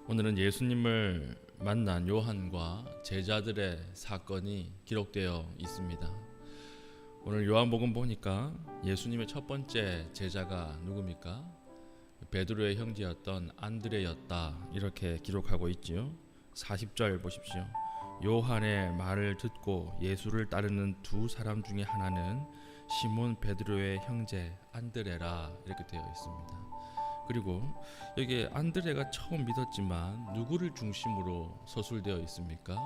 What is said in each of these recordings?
오늘은 예수님을 만난 요한과 제자들의 사건이 기록되어 있습니다. 오늘 요한복음 보니까 예수님의 첫 번째 제자가 누굽니까? 베드로의 형제였던 안드레였다, 이렇게 기록하고 있지요. 40절 보십시오. 요한의 말을 듣고 예수를 따르는 두 사람 중에 하나는 시몬 베드로의 형제 안드레라, 이렇게 되어 있습니다. 그리고 여기에 안드레가 처음 믿었지만 누구를 중심으로 서술되어 있습니까?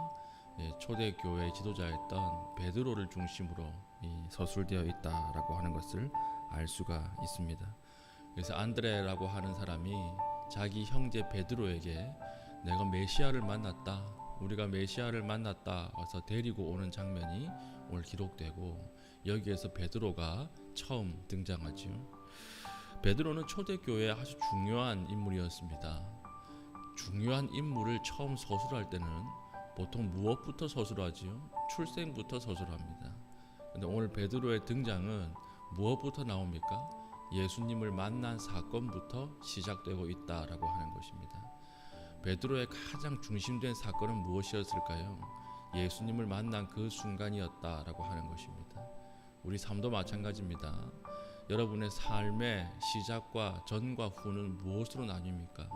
초대교회 지도자였던 베드로를 중심으로 서술되어 있다라고 하는 것을 알 수가 있습니다. 그래서 안드레라고 하는 사람이 자기 형제 베드로에게 내가 메시아를 만났다, 우리가 메시아를 만났다 와서 데리고 오는 장면이 오늘 기록되고, 여기에서 베드로가 처음 등장하죠. 베드로는 초대교회의 아주 중요한 인물이었습니다. 중요한 인물을 처음 서술할 때는 보통 무엇부터 서술하지요? 출생부터 서술합니다. 근데 오늘 베드로의 등장은 무엇부터 나옵니까? 예수님을 만난 사건부터 시작되고 있다라고 하는 것입니다. 베드로의 가장 중심된 사건은 무엇이었을까요? 예수님을 만난 그 순간이었다라고 하는 것입니다. 우리 삶도 마찬가지입니다. 여러분의 삶의 시작과 전과 후는 무엇으로 나뉩니까?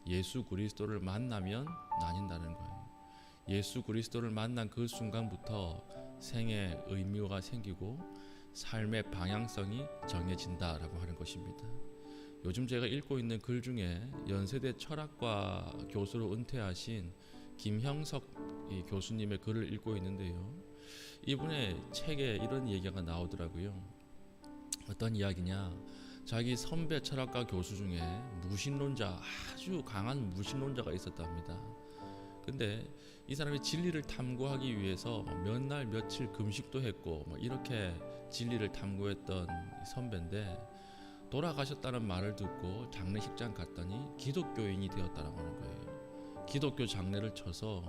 예수 그리스도를 만나면 나뉜다는 거예요. 예수 그리스도를 만난 그 순간부터 생의 의미가 생기고 삶의 방향성이 정해진다라고 하는 것입니다. 요즘 제가 읽고 있는 글 중에 연세대 철학과 교수로 은퇴하신 김형석 교수님의 글을 읽고 있는데요. 이분의 책에 이런 얘기가 나오더라고요. 어떤 이야기냐, 자기 선배 철학가 교수 중에 무신론자, 아주 강한 무신론자가 있었답니다. 근데 이 사람이 진리를 탐구하기 위해서 몇 날 며칠 금식도 했고 이렇게 진리를 탐구했던 선배인데, 돌아가셨다는 말을 듣고 장례식장 갔더니 기독교인이 되었다고 하는 거예요. 기독교 장례를 쳐서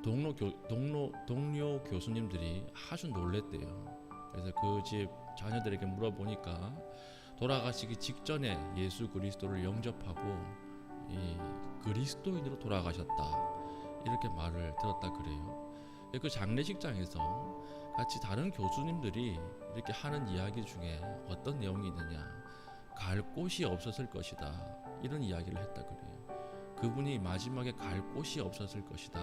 동료 교수님들이 아주 놀랬대요. 그래서 그 집 자녀들에게 물어보니까 돌아가시기 직전에 예수 그리스도를 영접하고 이 그리스도인으로 돌아가셨다, 이렇게 말을 들었다 그래요. 그 장례식장에서 같이 다른 교수님들이 이렇게 하는 이야기 중에 어떤 내용이 있느냐, 갈 곳이 없었을 것이다, 이런 이야기를 했다 그래요. 그분이 마지막에 갈 곳이 없었을 것이다.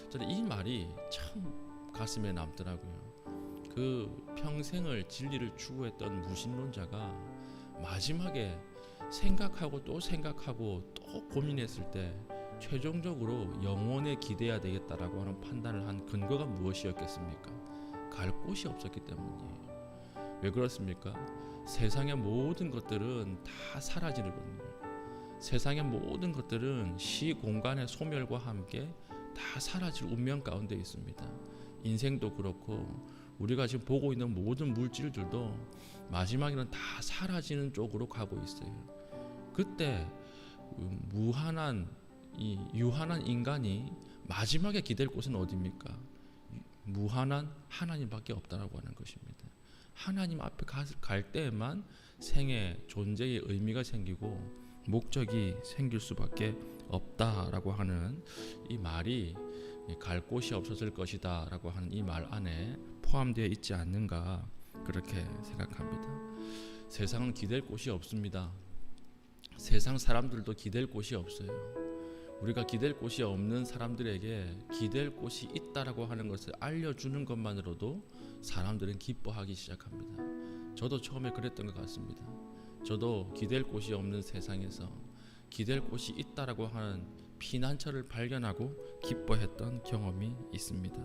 저는 이 말이 참 가슴에 남더라고요. 그 평생을 진리를 추구했던 무신론자가 마지막에 생각하고 또 생각하고 또 고민했을 때 최종적으로 영혼에 기대야 되겠다라고 하는 판단을 한 근거가 무엇이었겠습니까? 갈 곳이 없었기 때문이에요. 왜 그렇습니까? 세상의 모든 것들은 다 사라지는 겁니다. 세상의 모든 것들은 시공간의 소멸과 함께 다 사라질 운명 가운데 있습니다. 인생도 그렇고 우리가 지금 보고 있는 모든 물질들도 마지막에는 다 사라지는 쪽으로 가고 있어요. 그때 유한한 인간이 마지막에 기댈 곳은 어디입니까? 무한한 하나님밖에 없다라고 하는 것입니다. 하나님 앞에 갈 때에만 생의 존재의 의미가 생기고 목적이 생길 수밖에 없다라고 하는 이 말이 갈 곳이 없었을 것이다 라고 하는 이 말 안에 포함되어 있지 않는가, 그렇게 생각합니다. 세상은 기댈 곳이 없습니다. 세상 사람들도 기댈 곳이 없어요. 우리가 기댈 곳이 없는 사람들에게 기댈 곳이 있다라고 하는 것을 알려주는 것만으로도 사람들은 기뻐하기 시작합니다. 저도 처음에 그랬던 것 같습니다. 저도 기댈 곳이 없는 세상에서 기댈 곳이 있다라고 하는 피난처를 발견하고 기뻐했던 경험이 있습니다.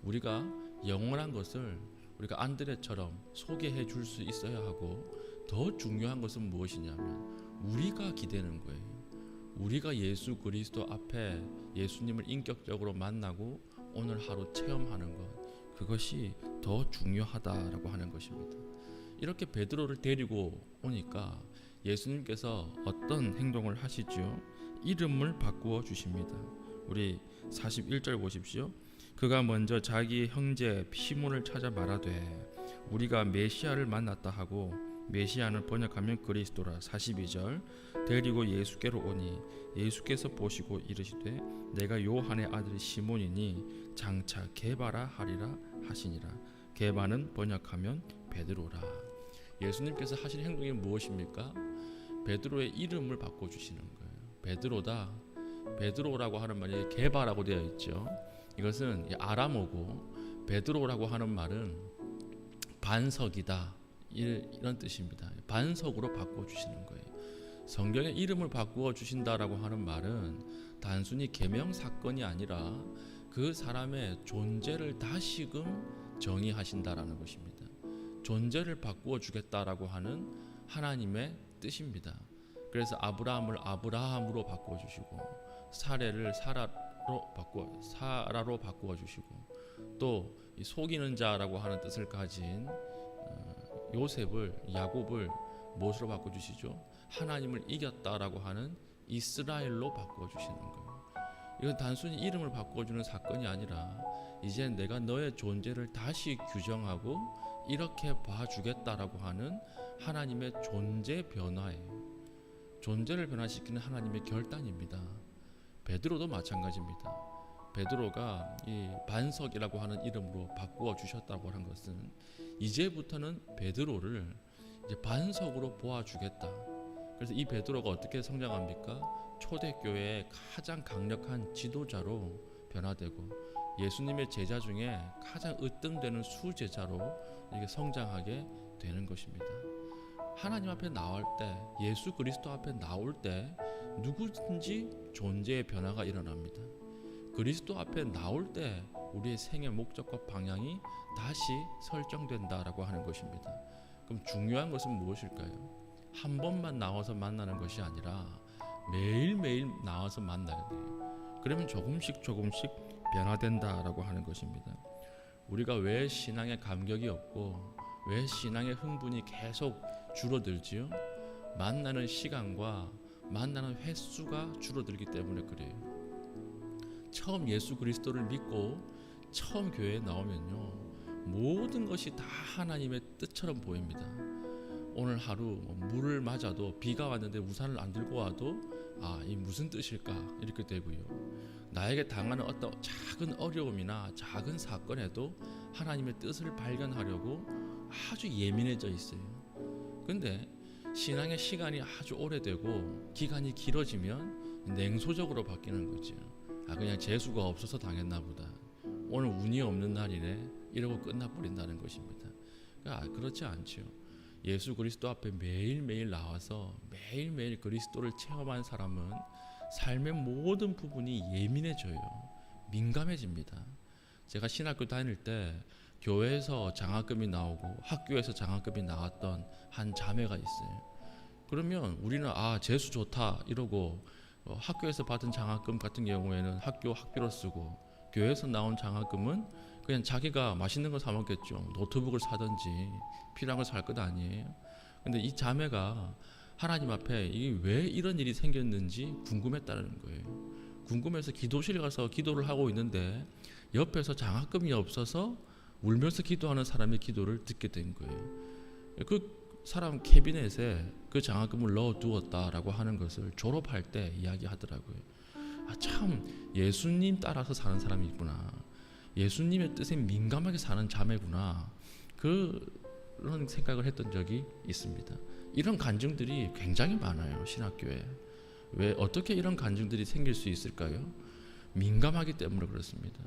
우리가 영원한 것을 우리가 안드레처럼 소개해 줄 수 있어야 하고, 더 중요한 것은 무엇이냐면 우리가 기대는 거예요. 우리가 예수 그리스도 앞에 예수님을 인격적으로 만나고 오늘 하루 체험하는 것, 그것이 더 중요하다라고 하는 것입니다. 이렇게 베드로를 데리고 오니까 예수님께서 어떤 행동을 하시죠? 이름을 바꾸어 주십니다. 우리 41절 보십시오. 그가 먼저 자기 형제 시몬을 찾아 말하되 우리가 메시아를 만났다 하고 메시아는 번역하면 그리스도라. 42절 데리고 예수께로 오니 예수께서 보시고 이르시되 내가 요한의 아들 시몬이니 장차 게바라 하리라 하시니라. 게바는 번역하면 베드로라. 예수님께서 하신 행동이 무엇입니까? 베드로의 이름을 바꿔주시는 거예요. 베드로다. 베드로라고 하는 말이 게바라고 되어 있죠. 이것은 아람어고 베드로라고 하는 말은 반석이다, 이런 뜻입니다. 반석으로 바꿔주시는 거예요. 성경의 이름을 바꾸어 주신다라고 하는 말은 단순히 계명 사건이 아니라 그 사람의 존재를 다시금 정의하신다라는 것입니다. 존재를 바꾸어 주겠다라고 하는 하나님의 뜻입니다. 그래서 아브라함을 아브라함으로 바꾸어 주시고 사례를 사라로 바꾸어 주시고 또 속이는 자라고 하는 뜻을 가진 요셉을 야곱을 무엇으로 바꿔 주시죠? 하나님을 이겼다라고 하는 이스라엘로 바꿔 주시는 거예요. 이건 단순히 이름을 바꿔 주는 사건이 아니라 이제 내가 너의 존재를 다시 규정하고 이렇게 봐주겠다라고 하는 하나님의 존재 변화예요. 존재를 변화시키는 하나님의 결단입니다. 베드로도 마찬가지입니다. 베드로가 이 반석이라고 하는 이름으로 바꾸어 주셨다고 하는 것은 이제부터는 베드로를 이제 반석으로 보아주겠다. 그래서 이 베드로가 어떻게 성장합니까? 초대교회의 가장 강력한 지도자로 변화되고 예수님의 제자 중에 가장 으뜸되는 수제자로 이게 성장하게 되는 것입니다. 하나님 앞에 나올 때, 예수 그리스도 앞에 나올 때 누구든지 존재의 변화가 일어납니다. 그리스도 앞에 나올 때 우리의 생의 목적과 방향이 다시 설정된다라고 하는 것입니다. 그럼 중요한 것은 무엇일까요? 한 번만 나와서 만나는 것이 아니라 매일매일 나와서 만나야 돼요. 그러면 조금씩 변화된다라고 하는 것입니다. 우리가 왜 신앙에 감격이 없고 왜 신앙의 흥분이 계속 줄어들지요? 만나는 시간과 만나는 횟수가 줄어들기 때문에 그래요. 처음 예수 그리스도를 믿고 처음 교회에 나오면요, 모든 것이 다 하나님의 뜻처럼 보입니다. 오늘 하루 물을 맞아도, 비가 왔는데 우산을 안 들고 와도 이 무슨 뜻일까 이렇게 되고요. 나에게 당하는 어떤 작은 어려움이나 작은 사건에도 하나님의 뜻을 발견하려고 아주 예민해져 있어요. 근데 신앙의 시간이 아주 오래되고 기간이 길어지면 냉소적으로 바뀌는 거죠. 그냥 재수가 없어서 당했나 보다, 오늘 운이 없는 날이네, 이러고 끝나버린다는 것입니다. 그렇지 않죠. 예수 그리스도 앞에 매일매일 나와서 매일매일 그리스도를 체험한 사람은 삶의 모든 부분이 예민해져요. 민감해집니다. 제가 신학교 다닐 때 교회에서 장학금이 나오고 학교에서 장학금이 나왔던 한 자매가 있어요. 그러면 우리는 재수 좋다 이러고 학교에서 받은 장학금 같은 경우에는 학비로 쓰고, 교회에서 나온 장학금은 그냥 자기가 맛있는 거 사 먹겠죠. 노트북을 사든지 필요한 걸 살 것 아니에요. 근데 이 자매가 하나님 앞에 이게 왜 이런 일이 생겼는지 궁금했다는 거예요. 궁금해서 기도실에 가서 기도를 하고 있는데 옆에서 장학금이 없어서 울면서 기도하는 사람의 기도를 듣게 된 거예요. 그 사람 캐비넷에 그 장학금을 넣어두었다라고 하는 것을 졸업할 때 이야기하더라고요. 참 예수님 따라서 사는 사람이 있구나, 예수님의 뜻에 민감하게 사는 자매구나, 그런 생각을 했던 적이 있습니다. 이런 간증들이 굉장히 많아요, 신학교에. 왜 어떻게 이런 간증들이 생길 수 있을까요? 민감하기 때문에 그렇습니다.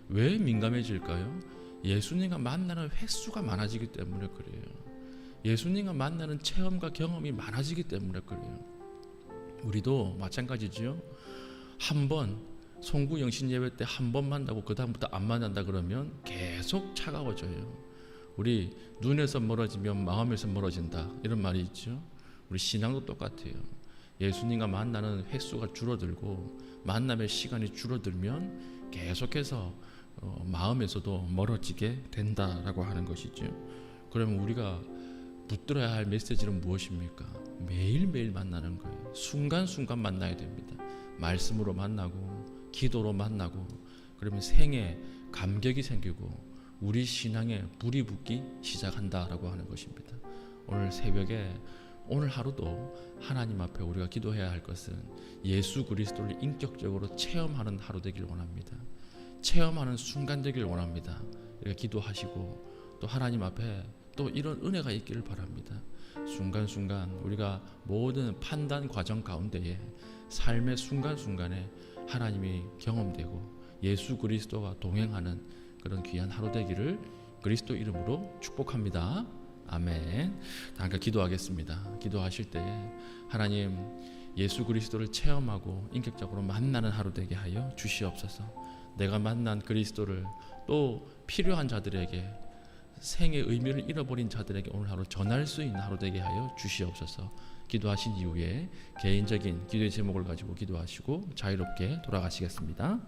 왜 민감해질까요? 예수님과 만나는 횟수가 많아지기 때문에 그래요. 예수님과 만나는 체험과 경험이 많아지기 때문에 그래요. 우리도 마찬가지죠. 한 번 송구 영신 예배 때 한 번 만나고 그 다음부터 안 만난다 그러면 계속 차가워져요. 우리 눈에서 멀어지면 마음에서 멀어진다, 이런 말이 있죠. 우리 신앙도 똑같아요. 예수님과 만나는 횟수가 줄어들고 만남의 시간이 줄어들면 계속해서 마음에서도 멀어지게 된다라고 하는 것이죠. 그러면 우리가 붙들어야 할 메시지는 무엇입니까? 매일매일 만나는 거예요. 순간순간 만나야 됩니다. 말씀으로 만나고 기도로 만나고, 그러면 생에 감격이 생기고 우리 신앙에 불이 붙기 시작한다라고 하는 것입니다. 오늘 새벽에 오늘 하루도 하나님 앞에 우리가 기도해야 할 것은 예수 그리스도를 인격적으로 체험하는 하루 되길 원합니다. 체험하는 순간 되길 원합니다. 이렇게 기도하시고 또 하나님 앞에 또 이런 은혜가 있기를 바랍니다. 순간순간 우리가 모든 판단 과정 가운데에 삶의 순간순간에 하나님이 경험되고 예수 그리스도와 동행하는 그런 귀한 하루 되기를 그리스도 이름으로 축복합니다. 아멘. 잠깐 기도하겠습니다. 기도하실 때 하나님 예수 그리스도를 체험하고 인격적으로 만나는 하루 되게 하여 주시옵소서. 내가 만난 그리스도를 또 필요한 자들에게 생의 의미를 잃어버린 자들에게 오늘 하루 전할 수 있는 하루 되게 하여 주시옵소서. 기도하신 이후에 개인적인 기도의 제목을 가지고 기도하시고 자유롭게 돌아가시겠습니다.